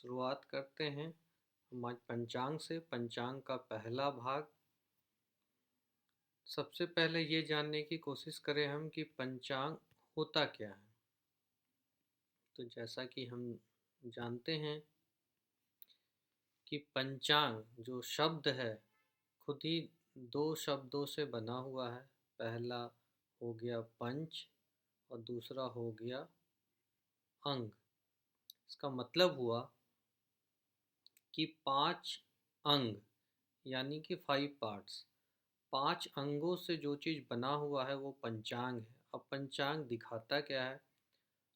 शुरुआत करते हैं हम आज पंचांग से। पंचांग का पहला भाग। सबसे पहले ये जानने की कोशिश करें हम कि पंचांग होता क्या है। तो जैसा कि हम जानते हैं कि पंचांग जो शब्द है खुद ही दो शब्दों से बना हुआ है। पहला हो गया पंच और दूसरा हो गया अंग। इसका मतलब हुआ कि 5 अंग, यानी कि 5 पार्ट्स। 5 अंगों से जो चीज़ बना हुआ है वो पंचांग है। अब पंचांग दिखाता क्या है?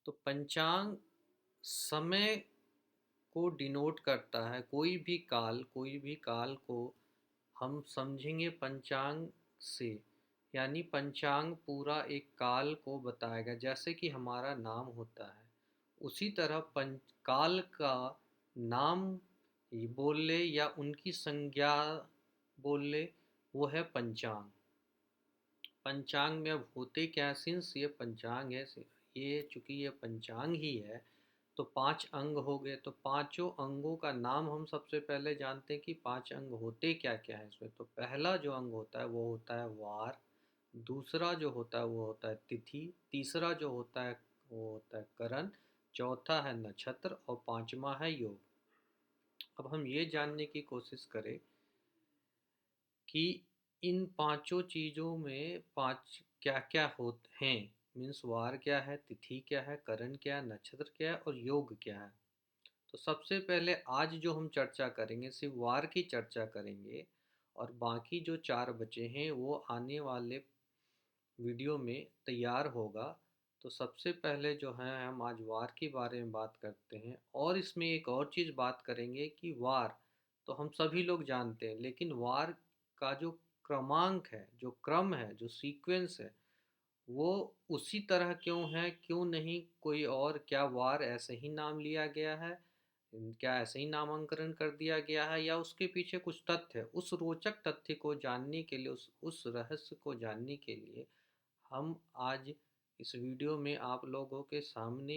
तो पंचांग समय को डिनोट करता है। कोई भी काल को हम समझेंगे पंचांग से, यानी पंचांग पूरा एक काल को बताएगा। जैसे कि हमारा नाम होता है, उसी तरह पंच काल का नाम बोल ले या उनकी संज्ञा बोल ले, वो है पंचांग। पंचांग में अब होते क्या, सिंस ये पंचांग है, ये चूंकि ये पंचांग ही है, तो 5 अंग हो गए। तो पांचों अंगों का नाम हम सबसे पहले जानते हैं कि 5 अंग होते क्या क्या है इसमें। तो पहला जो अंग होता है वो होता है वार। दूसरा जो होता है वो होता है तिथि। तीसरा जो होता है वो होता है करण। चौथा है नक्षत्र और पांचवा है योग। अब हम ये जानने की कोशिश करें कि इन पांचों चीजों में पांच क्या क्या होते हैं। मीन्स वार क्या है, तिथि क्या है, करण क्या है, नक्षत्र क्या है और योग क्या है। तो सबसे पहले आज जो हम चर्चा करेंगे सिर्फ वार की चर्चा करेंगे, और बाकी जो 4 बचे हैं वो आने वाले वीडियो में तैयार होगा। तो सबसे पहले जो है हम आज वार के बारे में बात करते हैं, और इसमें एक और चीज़ बात करेंगे कि वार तो हम सभी लोग जानते हैं, लेकिन वार का जो क्रमांक है, जो क्रम है, जो सीक्वेंस है, वो उसी तरह क्यों है, क्यों नहीं कोई और? क्या वार ऐसे ही नाम लिया गया है, क्या ऐसे ही नामांकन कर दिया गया है, या उसके पीछे कुछ तथ्य है? उस रोचक तथ्य को जानने के लिए, उस रहस्य को जानने के लिए हम आज इस वीडियो में आप लोगों के सामने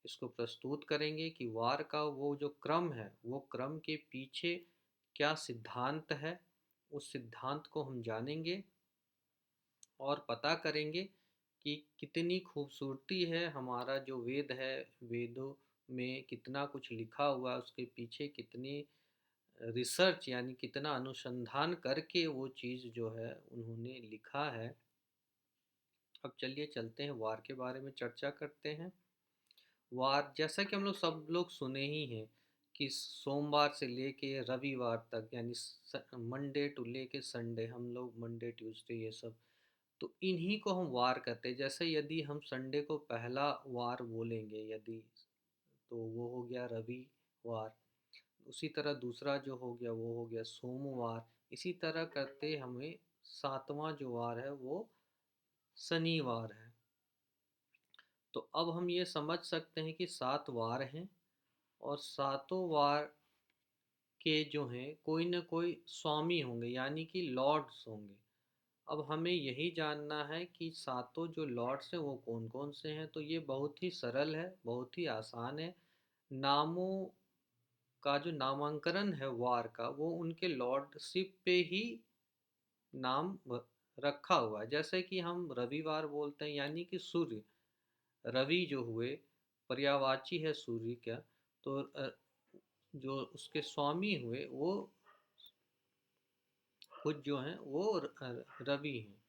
इसको प्रस्तुत करेंगे कि वार का वो जो क्रम है, वो क्रम के पीछे क्या सिद्धांत है। उस सिद्धांत को हम जानेंगे और पता करेंगे कि कितनी खूबसूरती है हमारा जो वेद है। वेदों में कितना कुछ लिखा हुआ है, उसके पीछे कितनी रिसर्च यानी कितना अनुसंधान करके वो चीज़ जो है उन्होंने लिखा है। अब चलिए चलते हैं वार के बारे में चर्चा करते हैं। वार जैसा कि हम लोग सब लोग सुने ही हैं कि सोमवार से लेके रविवार तक, यानी मंडे टू लेके संडे, हम लोग मंडे ट्यूसडे ये सब, तो इन्हीं को हम वार कहते हैं। जैसे यदि हम संडे को पहला वार बोलेंगे यदि, तो वो हो गया रविवार। उसी तरह दूसरा जो हो गया वो हो गया सोमवार। इसी तरह करते हमें सातवां जो वार है वो शनिवार है। तो अब हम ये समझ सकते हैं कि 7 वार हैं, और सातों वार के जो हैं कोई न कोई स्वामी होंगे, यानी कि लॉर्ड्स होंगे। अब हमें यही जानना है कि सातों जो लॉर्ड्स हैं वो कौन कौन से हैं। तो ये बहुत ही सरल है, बहुत ही आसान है। नामों का जो नामांकन है वार का, वो उनके लॉर्डशिप पे ही नाम रखा हुआ है। जैसे कि हम रविवार बोलते हैं, यानी कि सूर्य, रवि जो हुए पर्यायवाची है सूर्य का, तो जो उसके स्वामी हुए वो खुद जो हैं वो रवि हैं।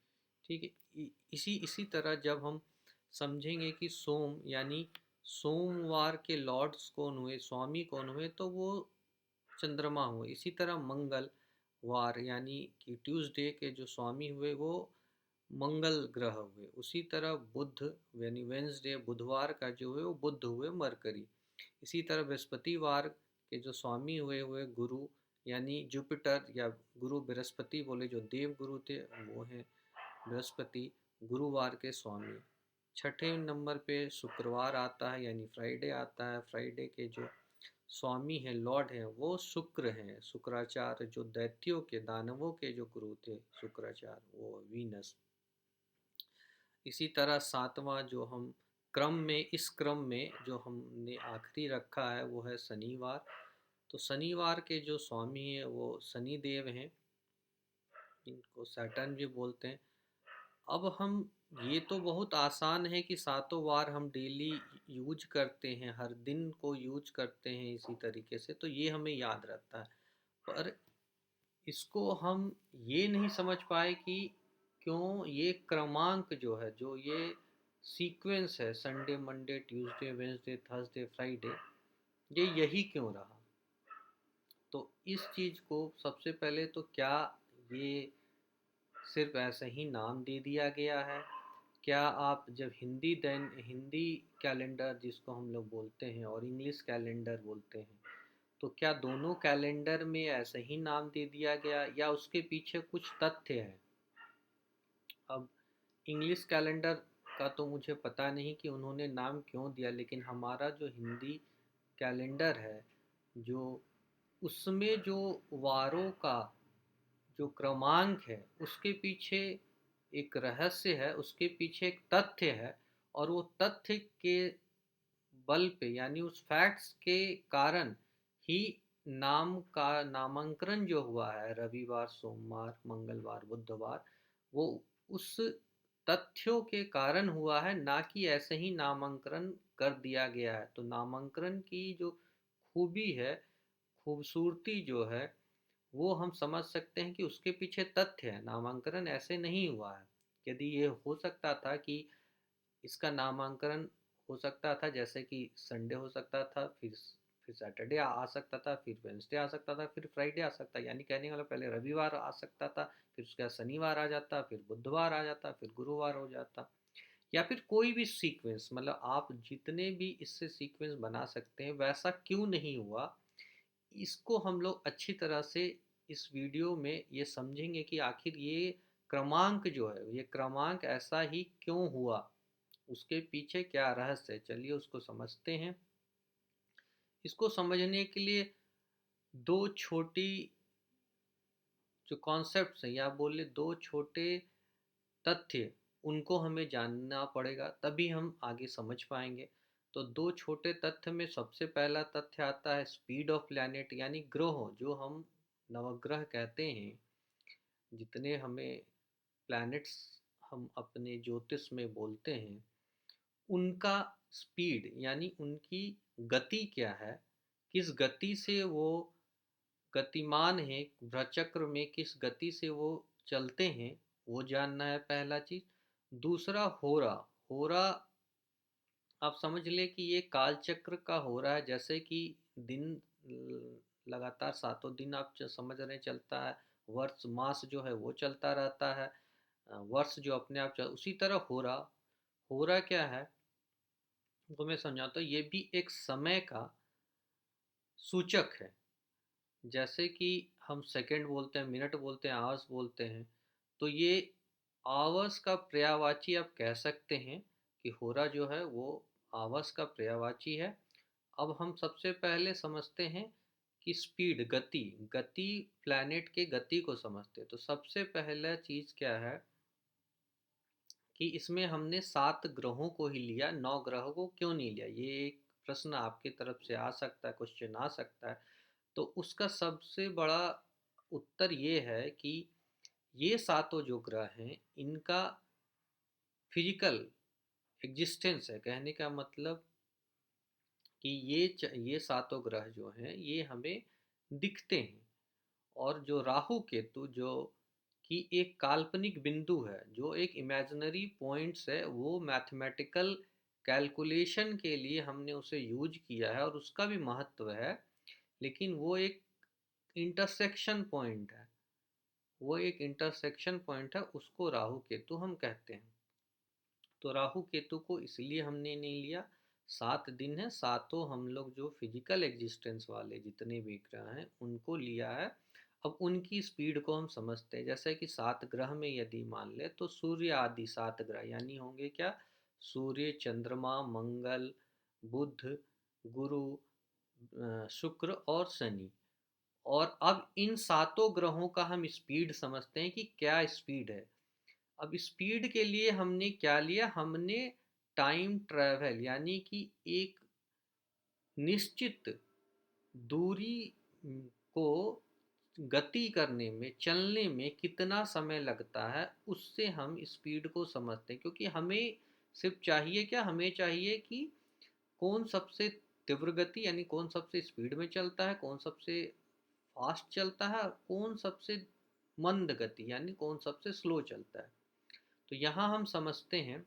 ठीक है। इसी इसी तरह जब हम समझेंगे कि सोम, यानी सोमवार के लॉर्ड्स कौन हुए, स्वामी कौन हुए, तो वो चंद्रमा हुए। इसी तरह मंगलवार यानी कि ट्यूसडे के जो स्वामी हुए वो मंगल ग्रह हुए। उसी तरह बुध यानी वेंसडे, बुधवार का जो हुए वो बुध हुए, मरकरी। इसी तरह बृहस्पतिवार के जो स्वामी हुए हुए गुरु यानी जुपिटर, या गुरु बृहस्पति बोले, जो देव गुरु थे वो हैं बृहस्पति, गुरुवार के स्वामी। छठे नंबर पे शुक्रवार आता है, यानी फ्राइडे आता है। फ्राइडे के जो स्वामी हैं, लॉर्ड हैं, वो शुक्र हैं। शुक्राचार्य जो दैत्यों के, दानवों के जो गुरु थे शुक्राचार्य, वो वीनस। इसी तरह सातवां जो हम क्रम में, इस क्रम में जो हमने आखिरी रखा है वो है शनिवार। तो शनिवार के जो स्वामी हैं वो शनि देव हैं, इनको सैटर्न भी बोलते हैं। अब हम, ये तो बहुत आसान है कि सातों वार हम डेली यूज करते हैं, हर दिन को यूज करते हैं इसी तरीके से, तो ये हमें याद रहता है। पर इसको हम ये नहीं समझ पाए कि क्यों ये क्रमांक जो है, जो ये सीक्वेंस है, Sunday Monday Tuesday Wednesday Thursday Friday, ये यही क्यों रहा। तो इस चीज़ को सबसे पहले तो, क्या ये सिर्फ ऐसे ही नाम दे दिया गया है? क्या आप जब हिंदी कैलेंडर जिसको हम लोग बोलते हैं और इंग्लिश कैलेंडर बोलते हैं, तो क्या दोनों कैलेंडर में ऐसे ही नाम दे दिया गया या उसके पीछे कुछ तथ्य है? अब इंग्लिश कैलेंडर का तो मुझे पता नहीं कि उन्होंने नाम क्यों दिया, लेकिन हमारा जो हिंदी कैलेंडर है, जो उसमें जो वारों का जो क्रमांक है, उसके पीछे एक रहस्य है, उसके पीछे एक तथ्य है। और वो तथ्य के बल पे, यानी उस फैक्ट्स के कारण ही नाम का नामांकन जो हुआ है, रविवार सोमवार मंगलवार बुधवार, वो उस तथ्यों के कारण हुआ है, ना कि ऐसे ही नामांकन कर दिया गया है। तो नामांकन की जो खूबी है, खूबसूरती जो है, वो हम समझ सकते हैं कि उसके पीछे तथ्य है, नामांकन ऐसे नहीं हुआ है। यदि ये हो सकता था कि इसका नामांकन हो सकता था, जैसे कि संडे हो सकता था, फिर सैटरडे आ सकता था, फिर वेंसडे आ सकता था, फिर फ्राइडे आ सकता, यानी कहने वाला पहले रविवार आ सकता था, फिर उसके बाद शनिवार आ जाता, फिर बुधवार आ जाता, फिर गुरुवार हो जाता, या फिर कोई भी सीक्वेंस, मतलब आप जितने भी इससे सीक्वेंस बना सकते हैं, वैसा क्यों नहीं हुआ। इसको हम लोग अच्छी तरह से इस वीडियो में ये समझेंगे कि आखिर ये क्रमांक जो है, ये क्रमांक ऐसा ही क्यों हुआ, उसके पीछे क्या रहस्य है। चलिए उसको समझते हैं। इसको समझने के लिए दो छोटी जो कॉन्सेप्ट्स हैं, या बोले दो छोटे तथ्य, उनको हमें जानना पड़ेगा, तभी हम आगे समझ पाएंगे। तो दो छोटे तथ्य में सबसे पहला तथ्य आता है स्पीड ऑफ प्लैनेट, यानी ग्रहों, जो हम नवग्रह कहते हैं, जितने हमें प्लैनेट्स हम अपने ज्योतिष में बोलते हैं, उनका स्पीड, यानी उनकी गति क्या है, किस गति से वो गतिमान है, भ्रचक्र में किस गति से वो चलते हैं, वो जानना है पहला चीज। दूसरा होरा। होरा, आप समझ ले कि ये काल चक्र का हो रहा है, जैसे कि दिन लगातार सातों दिन आप समझ रहे चलता है, वर्ष मास जो है वो चलता रहता है, वर्ष जो अपने आप उसी तरह हो रहा। हो रहा क्या है, तो मैं समझाता हूँ, ये भी एक समय का सूचक है। जैसे कि हम सेकंड बोलते हैं, मिनट बोलते हैं, आवर्स बोलते हैं, तो ये आवर्स का पर्यायवाची आप कह सकते हैं कि होरा जो है वो आवर्स का पर्यायवाची है। अब हम सबसे पहले समझते हैं कि स्पीड, गति, गति प्लैनेट के गति को समझते हैं। तो सबसे पहला चीज़ क्या है कि इसमें हमने 7 ग्रहों को ही लिया, 9 ग्रहों को क्यों नहीं लिया, ये एक प्रश्न आपकी तरफ से आ सकता है, क्वेश्चन आ सकता है। तो उसका सबसे बड़ा उत्तर ये है कि ये सातों जो ग्रह हैं, इनका फिजिकल एग्जिस्टेंस है, कहने का मतलब कि ये सातों ग्रह जो हैं ये हमें दिखते हैं। और जो राहु केतु, जो कि एक काल्पनिक बिंदु है, जो एक इमेजिनरी पॉइंट्स है, वो मैथमेटिकल कैलकुलेशन के लिए हमने उसे यूज किया है और उसका भी महत्व है, लेकिन वो एक इंटरसेक्शन पॉइंट है, वो एक इंटरसेक्शन पॉइंट है, उसको राहु केतु हम कहते हैं। तो राहु केतु को इसलिए हमने नहीं लिया, 7 दिन है, सातों हम लोग जो फिजिकल एग्जिस्टेंस वाले जितने भी ग्रह हैं उनको लिया है। अब उनकी स्पीड को हम समझते हैं, जैसे कि 7 ग्रह में यदि मान ले तो सूर्य आदि 7 ग्रह, यानी होंगे क्या, सूर्य, चंद्रमा, मंगल, बुध, गुरु, शुक्र और शनि। और अब इन सातों ग्रहों का हम स्पीड समझते हैं कि क्या स्पीड है। अब स्पीड के लिए हमने क्या लिया, हमने टाइम ट्रैवल यानी कि एक निश्चित दूरी को गति करने में, चलने में कितना समय लगता है, उससे हम स्पीड को समझते हैं। क्योंकि हमें सिर्फ चाहिए क्या, हमें चाहिए कि कौन सबसे तीव्र गति यानी कौन सबसे स्पीड में चलता है, कौन सबसे फास्ट चलता है, और कौन सबसे मंद गति यानी कौन सबसे स्लो चलता है। तो यहाँ हम समझते हैं,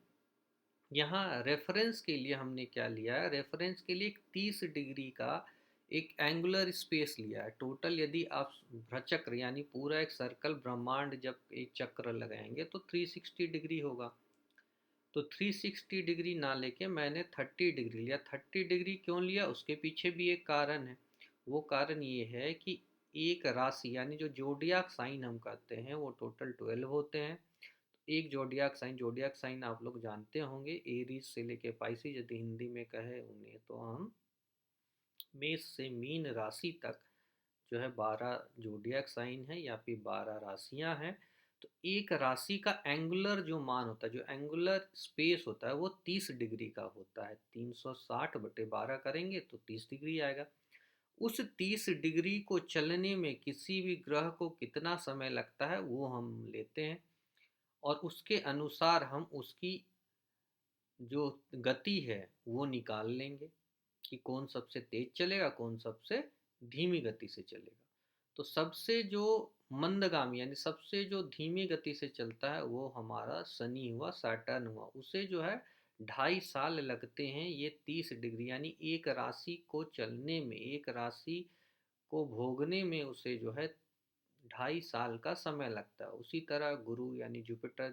यहाँ रेफरेंस के लिए हमने क्या लिया है, रेफरेंस के लिए 30 डिग्री का एक एंगुलर स्पेस लिया है। टोटल यदि आप भ्रचक्र यानी पूरा एक सर्कल ब्रह्मांड जब एक चक्र लगाएंगे तो 360 डिग्री होगा। तो 360 डिग्री ना लेके मैंने 30 डिग्री लिया। 30 डिग्री क्यों लिया, उसके पीछे भी एक कारण है। वो कारण ये है कि एक राशि यानी जो जोडियाक साइन हम कहते हैं वो टोटल 12 होते हैं। एक जोडियाक साइन आप लोग जानते होंगे, एरीज से लेके पाइसिस यदि हिंदी में कहे उन्हें, तो हम मेष से मीन राशि तक जो है 12 जोडियाक साइन है या फिर 12 राशियां हैं। तो एक राशि का एंगुलर जो मान होता है, जो एंगुलर स्पेस होता है, वो 30 डिग्री का होता है। 360/12 करेंगे तो 30 डिग्री आएगा। उस 30 डिग्री को चलने में किसी भी ग्रह को कितना समय लगता है वो हम लेते हैं, और उसके अनुसार हम उसकी जो गति है वो निकाल लेंगे कि कौन सबसे तेज चलेगा, कौन सबसे धीमी गति से चलेगा। तो सबसे जो मंदगामी यानी सबसे जो धीमी गति से चलता है वो हमारा शनि हुआ, सैटर्न हुआ। उसे जो है 2.5 साल लगते हैं ये 30 डिग्री यानी एक राशि को चलने में, एक राशि को भोगने में उसे जो है 2.5 साल का समय लगता है। उसी तरह गुरु यानी जुपिटर,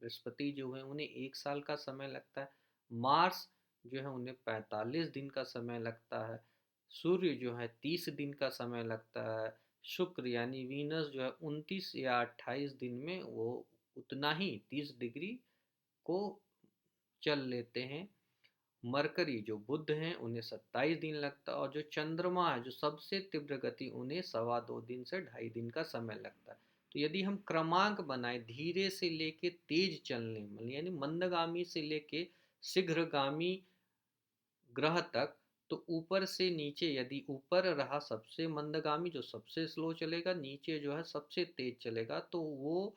बृहस्पति जो है उन्हें 1 साल का समय लगता है। मार्स जो है उन्हें 45 दिन का समय लगता है। सूर्य जो है 30 दिन का समय लगता है। शुक्र यानी वीनस जो है 29 या 28 दिन में वो उतना ही 30 डिग्री को चल लेते हैं। मरकरी जो बुध हैं उन्हें 27 दिन लगता है, और जो चंद्रमा है जो सबसे तीव्र गति, उन्हें 2.25 दिन से 2.5 दिन का समय लगता है। तो यदि हम क्रमांक बनाए धीरे से लेके तेज चलने में यानी मंदगामी से लेके शीघ्रगामी ग्रह तक, तो ऊपर से नीचे यदि ऊपर रहा सबसे मंदगामी जो सबसे स्लो चलेगा, नीचे जो है सबसे तेज चलेगा, तो वो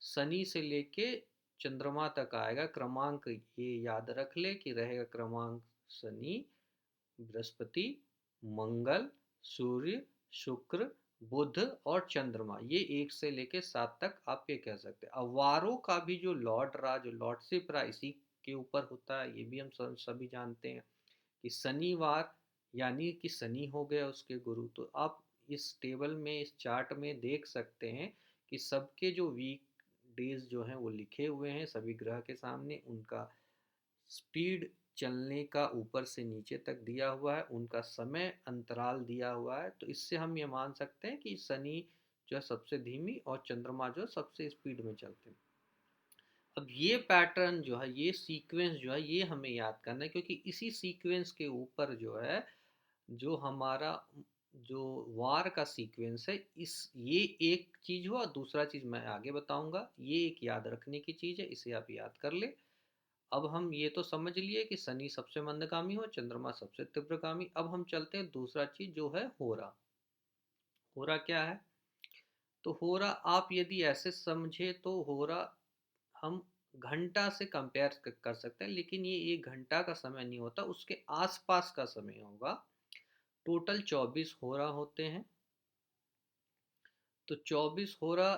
शनि से लेके चंद्रमा तक आएगा। क्रमांक ये याद रख ले कि रहेगा क्रमांक शनि, बृहस्पति, मंगल, सूर्य, शुक्र, बुध और चंद्रमा। ये 1 से लेके 7 तक आप ये कह सकते हैं। अब वारों का भी जो लॉर्ड रहा, जो लॉर्डशिप रहा, इसी के ऊपर होता है। ये भी हम सभी जानते हैं कि शनिवार यानी कि शनि हो गया उसके गुरु। तो आप इस टेबल में, इस चार्ट में देख सकते हैं कि सबके जो वीक डेज जो हैं वो लिखे हुए हैं सभी ग्रह के सामने। उनका स्पीड चलने का ऊपर से नीचे तक दिया हुआ है, उनका समय अंतराल दिया हुआ है। तो इससे हम ये मान सकते हैं कि शनि जो है सबसे धीमी और चंद्रमा जो सबसे स्पीड में चलते हैं। अब ये पैटर्न जो है, ये सीक्वेंस जो है, ये हमें याद करना है, क्योंकि इसी सीक्वेंस के ऊपर जो है जो हमारा जो वार का सीक्वेंस है, इस ये एक चीज हुआ। दूसरा चीज मैं आगे बताऊंगा, ये एक याद रखने की चीज है, इसे आप याद कर ले। अब हम ये तो समझ लिए कि शनि सबसे मंदगामी हो, चंद्रमा सबसे तीव्रगामी। अब हम चलते हैं दूसरा चीज जो है होरा। होरा क्या है, तो होरा आप यदि ऐसे समझे तो होरा हम घंटा से कंपेयर कर सकते हैं, लेकिन ये 1 घंटा का समय नहीं होता, उसके आसपास का समय होगा। टोटल 24 होरा होते हैं। तो 24 होरा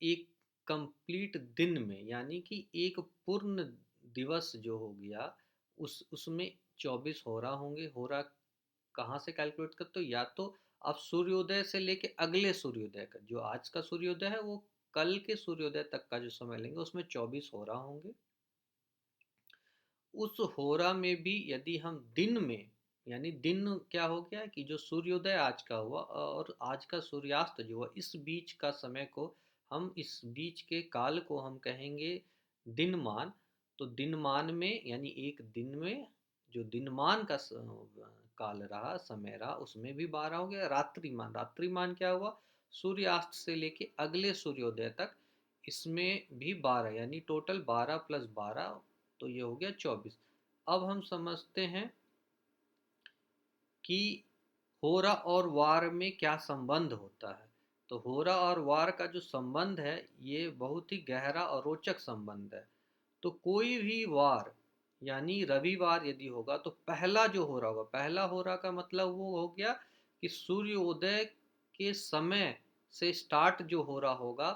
एक कंप्लीट दिन में यानी कि एक पूर्ण दिवस जो हो गया, उसमें 24 होरा होंगे। होरा कहाँ से कैलकुलेट करते हो, या तो आप सूर्योदय से लेके अगले सूर्योदय का, जो आज का सूर्योदय है वो कल के सूर्योदय तक का जो समय लेंगे उसमें 24 होरा होंगे। उस होरा में भी यदि हम दिन में, यानी दिन क्या हो गया कि जो सूर्योदय आज का हुआ और आज का सूर्यास्त जो हुआ, इस बीच का समय को हम, इस बीच के काल को हम कहेंगे दिनमान। तो दिनमान में यानी एक दिन में जो दिनमान का काल रहा, समय रहा, उसमें भी 12 हो गया। रात्रिमान, रात्रिमान क्या हुआ, सूर्यास्त से लेके अगले सूर्योदय तक, इसमें भी 12 यानी टोटल 12 + 12 तो ये हो गया 24। अब हम समझते हैं कि होरा और वार में क्या संबंध होता है। तो होरा और वार का जो संबंध है ये बहुत ही गहरा और रोचक संबंध है। तो कोई भी वार यानी रविवार यदि होगा तो पहला जो हो रहा होगा, पहला हो रहा का मतलब वो हो गया कि सूर्योदय के समय से स्टार्ट जो हो रहा होगा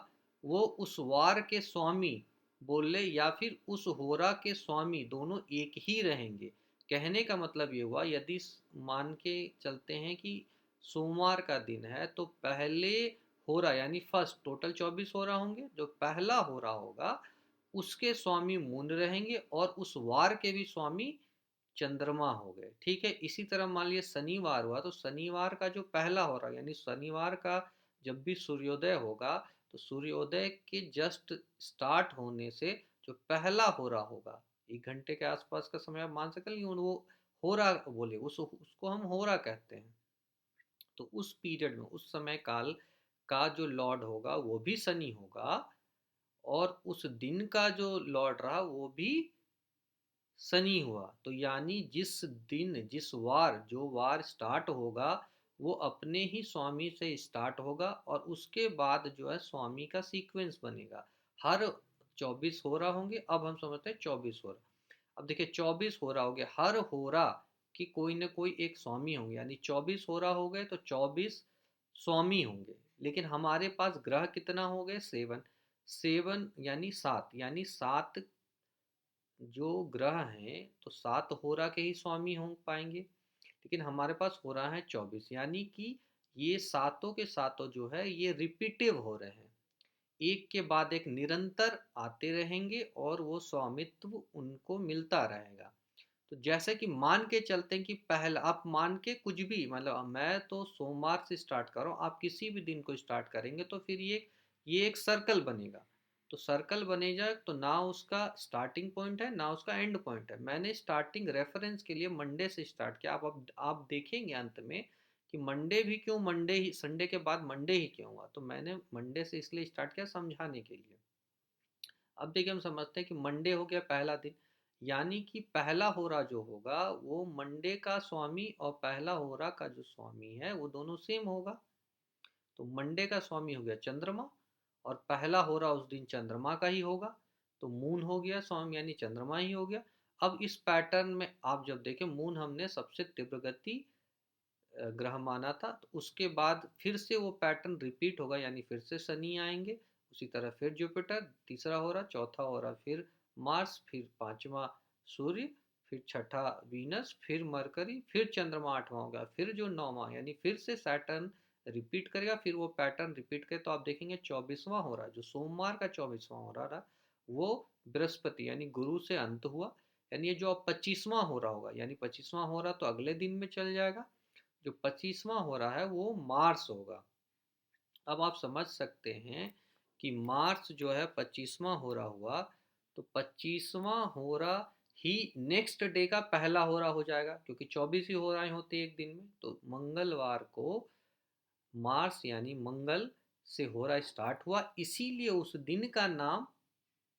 वो उस वार के स्वामी बोल ले या फिर उस होरा के स्वामी दोनों एक ही रहेंगे। कहने का मतलब ये हुआ यदि मान के चलते हैं कि सोमवार का दिन है तो पहले होरा यानी फर्स्ट टोटल 24 होरा होंगे, जो पहला होरा होगा उसके स्वामी मून रहेंगे और उस वार के भी स्वामी चंद्रमा हो गए। ठीक है, इसी तरह मान लिया शनिवार हुआ तो शनिवार का जो पहला हो रहा यानी शनिवार का जब भी सूर्योदय होगा तो सूर्योदय के जस्ट स्टार्ट होने से जो पहला हो रहा होगा 1 घंटे के आसपास का समय आप मान सकते हैं, वो हो रहा बोले उसको हम हो रहा कहते हैं। तो उस पीरियड में उस समय काल का जो लॉर्ड होगा वो भी शनि होगा और उस दिन का जो लॉर्ड रहा वो भी शनि हुआ। तो यानी जिस दिन जिस वार जो वार स्टार्ट होगा वो अपने ही स्वामी से स्टार्ट होगा और उसके बाद जो है स्वामी का सीक्वेंस बनेगा। हर 24 हो रहा होंगे, अब हम समझते हैं 24 हो रहा। अब देखिए 24 हो रहा हो गया, हर हो रहा कि कोई ना कोई एक स्वामी होंगे यानी 24 हो रहा हो गए तो 24 स्वामी होंगे। लेकिन हमारे पास ग्रह कितना हो गए 7, 7 यानी 7, यानी 7 जो ग्रह हैं तो 7 होरा के ही स्वामी हो पाएंगे। लेकिन हमारे पास हो रहा है 24 यानी कि ये सातों के सातों जो है ये रिपीटिव हो रहे हैं, एक के बाद एक निरंतर आते रहेंगे और वो स्वामित्व उनको मिलता रहेगा। तो जैसे कि मान के चलते हैं कि पहला आप मान के कुछ भी मतलब मैं तो सोमवार से स्टार्ट कर रहा हूँ, आप किसी भी दिन को स्टार्ट करेंगे तो फिर ये एक सर्कल बनेगा। तो सर्कल बनेगा तो ना उसका स्टार्टिंग पॉइंट है ना उसका एंड पॉइंट है। मैंने स्टार्टिंग रेफरेंस के लिए मंडे से स्टार्ट किया। आप देखेंगे अंत में कि मंडे भी क्यों, मंडे ही संडे के बाद मंडे ही क्यों हुआ, तो मैंने मंडे से इसलिए स्टार्ट किया समझाने के लिए। अब देखिए हम समझते हैं कि मंडे हो गया पहला दिन, यानी कि पहला होरा जो होगा वो मंडे का स्वामी और पहला होरा का जो स्वामी है वो दोनों सेम होगा। तो मंडे का स्वामी हो गया चंद्रमा और पहला होरा उस दिन चंद्रमा का ही होगा। तो मून हो गया स्वामी यानी चंद्रमा ही हो गया। अब इस पैटर्न में आप जब देखें मून हमने सबसे तीव्र गति ग्रह माना था, तो उसके बाद फिर से वो पैटर्न रिपीट होगा यानी फिर से शनि आएंगे, उसी तरह फिर जुपिटर तीसरा हो रहा, चौथा हो रहा फिर मार्स, फिर पांचवा सूर्य, फिर छठा वीनस, फिर मरकरी, फिर चंद्रमा आठवां होगा, फिर जो नौवां यानी फिर से सैटर्न रिपीट करेगा, फिर वो पैटर्न रिपीट करे तो आप देखेंगे 24वां हो रहा, जो सोमवार का 24वां हो रहा वो बृहस्पति यानी गुरु से अंत हुआ। यानी ये जो अब 25वां हो रहा होगा यानी 25वां हो रहा तो अगले दिन में चल जाएगा, जो 25वां हो रहा है वो मार्स होगा। अब आप समझ सकते हैं कि मार्स जो है 25वां हो रहा हुआ तो 25वां हो रहा ही नेक्स्ट डे का पहला हो रहा हो जाएगा, क्योंकि 24 ही हो रहे होते एक दिन में। तो मंगलवार को मार्स यानी मंगल से हो रहा स्टार्ट हुआ, इसीलिए उस दिन का नाम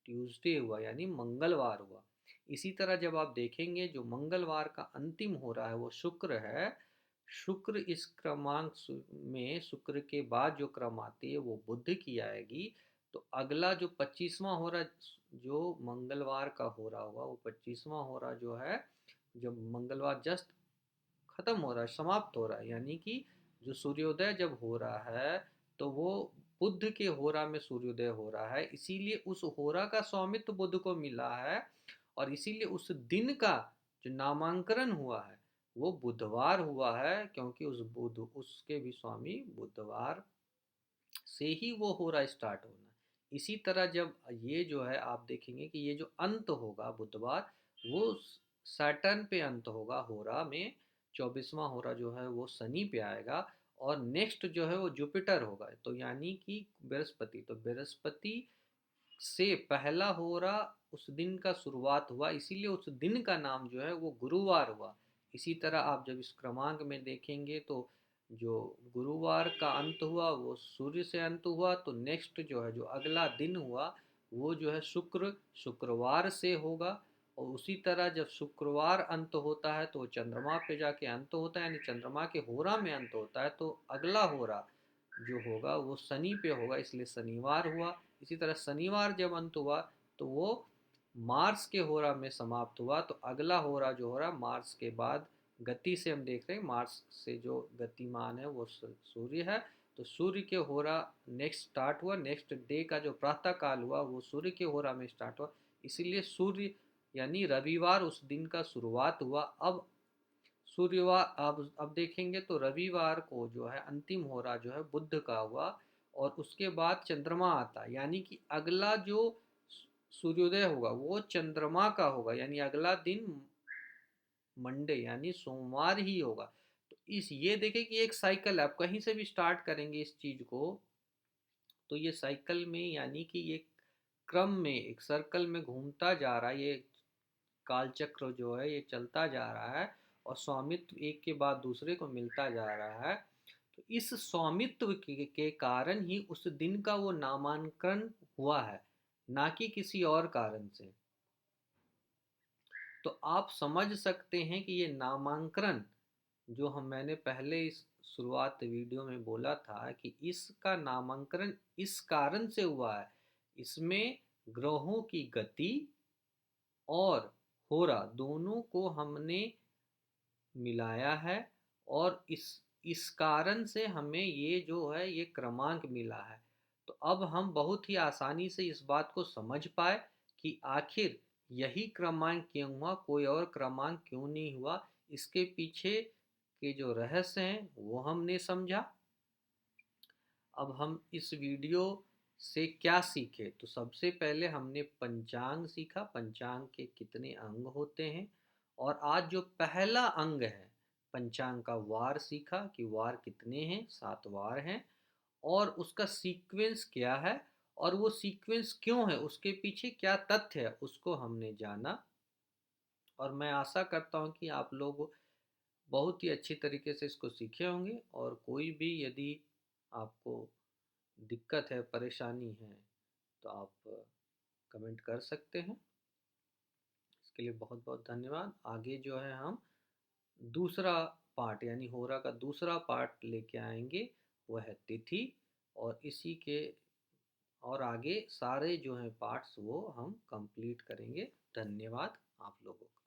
ट्यूसडे हुआ यानी मंगलवार हुआ। इसी तरह जब आप देखेंगे जो मंगलवार का अंतिम हो रहा है वो शुक्र है। शुक्र इस क्रमांक में शुक्र के बाद जो क्रम आती है वो बुध की आएगी। तो अगला जो 25वां हो रहा जो मंगलवार का हो रहा होगा वो 25वां हो रहा जो है, जब मंगलवार जस्ट खत्म हो रहा है समाप्त हो रहा है, यानी कि जो सूर्योदय जब हो रहा है तो वो बुध के होरा में सूर्योदय हो रहा है, इसीलिए उस होरा का स्वामित्व बुध को मिला है और इसीलिए उस दिन का जो नामांकन हुआ है वो बुधवार हुआ है, क्योंकि उस बुध उसके भी स्वामी बुधवार से ही वो होरा स्टार्ट होना है। इसी तरह जब ये जो है आप देखेंगे कि ये जो अंत होगा बुधवार वो सैटर्न पे अंत होगा होरा में, 24वां होरा जो है वो शनि पे आएगा और नेक्स्ट जो है वो जुपिटर होगा, तो यानी कि बृहस्पति। तो बृहस्पति से पहला होरा उस दिन का शुरुआत हुआ, इसीलिए उस दिन का नाम जो है वो गुरुवार हुआ। इसी तरह आप जब इस क्रमांक में देखेंगे तो जो गुरुवार का अंत हुआ वो सूर्य से अंत हुआ, तो नेक्स्ट जो है जो अगला दिन हुआ वो जो है शुक्रवार से होगा और उसी तरह जब शुक्रवार अंत होता है तो चंद्रमा पे जाके अंत होता है, यानी चंद्रमा के होरा में अंत होता है, तो अगला होरा जो होगा वो शनि पे होगा, इसलिए शनिवार हुआ। इसी तरह शनिवार जब अंत हुआ तो वो मार्स के होरा में समाप्त हुआ, तो अगला होरा जो हो रहा मार्स के बाद गति से हम देख रहे हैं, मार्स से जो गतिमान है वो सूर्य है, तो सूर्य के होरा नेक्स्ट स्टार्ट हुआ, नेक्स्ट डे का जो प्रातः काल हुआ वो सूर्य के होरा में स्टार्ट हुआ, इसीलिए सूर्य यानी रविवार उस दिन का शुरुआत हुआ। अब सूर्यवार अब देखेंगे तो रविवार को जो है अंतिम होरा जो है बुध का हुआ, और उसके बाद चंद्रमा आता है, यानी कि अगला जो सूर्योदय होगा वो चंद्रमा का होगा, यानी अगला दिन मंडे यानी सोमवार ही होगा। तो इस ये देखें कि एक साइकिल, आप कहीं से भी स्टार्ट करेंगे इस चीज को, तो ये साइकिल में यानी कि ये क्रम में एक सर्कल में घूमता जा रहा है, ये कालचक्र जो है ये चलता जा रहा है, और स्वामित्व एक के बाद दूसरे को मिलता जा रहा है। तो इस स्वामित्व के कारण ही उस दिन का वो नामांकन हुआ है, ना कि किसी और कारण से। तो आप समझ सकते हैं कि ये नामांकन जो मैंने पहले इस शुरुआत वीडियो में बोला था कि इसका नामांकन इस कारण से हुआ है, इसमें ग्रहों की गति और होरा दोनों को हमने मिलाया है, और इस कारण से हमें ये जो है ये क्रमांक मिला है। तो अब हम बहुत ही आसानी से इस बात को समझ पाए कि आखिर यही क्रमांक क्यों हुआ, कोई और क्रमांक क्यों नहीं हुआ, इसके पीछे के जो रहस्य हैं वो हमने समझा। अब हम इस वीडियो से क्या सीखे, तो सबसे पहले हमने पंचांग सीखा, पंचांग के कितने अंग होते हैं, और आज जो पहला अंग है पंचांग का वार सीखा कि वार कितने हैं, 7 वार हैं, और उसका सीक्वेंस क्या है, और वो सीक्वेंस क्यों है, उसके पीछे क्या तथ्य है उसको हमने जाना। और मैं आशा करता हूँ कि आप लोग बहुत ही अच्छी तरीके से इसको सीखे होंगे, और कोई भी यदि आपको दिक्कत है, परेशानी है, तो आप कमेंट कर सकते हैं। इसके लिए बहुत बहुत धन्यवाद। आगे जो है हम दूसरा पार्ट यानी होरा का दूसरा पार्ट लेके आएंगे, वह है तिथि, और इसी के और आगे सारे जो हैं पार्ट्स वो हम कंप्लीट करेंगे। धन्यवाद आप लोगों का।